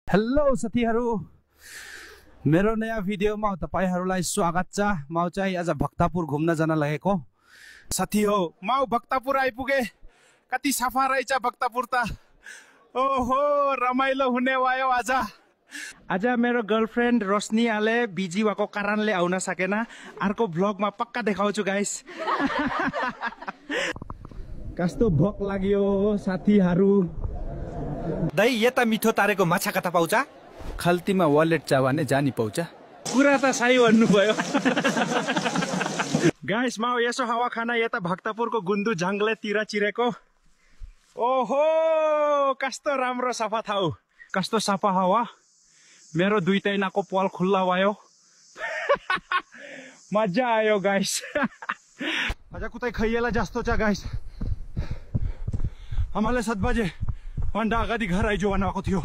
Hello साथीहरु, मेरो नयाँ भिडियोमा तपाईहरुलाई स्वागत छ। म चाहिँ आज भक्तपुर घुम्न जान लागेको साथी हो। म भक्तपुर आइपुगे। कति सफा रहेछ भक्तपुर त। ओहो, रमाइलो हुने भयो आज। आज मेरो गर्लफ्रेन्ड रोशनी आले बिजी भएको कारणले आउन सकेन। अर्को भ्लगमा पक्का देखाउँछु गाइस। कस्तो भोक लाग्यो साथीहरु। दाइ यता मिठो तारेको माछा कता पाउँछ? खल्तीमा वालेट छ भने जानी पाउँछ। कुरा त सही भन्नुभयो। गाइस, म यसो हावा खाना यता भक्तपुरको गुन्दु जंगलतिर चिरेको। ओहो, कस्तो राम्रो सफा ठाउँ, कस्तो सफा हावा। मेरो दुई तैनाको पल खुल्ला भयो। मजा आयो गाइस। आज कुतै खैयला जस्तो छ गाइस। आमाले 7 बजे भन्दा अगाडि घर आइजो भनेको थियो।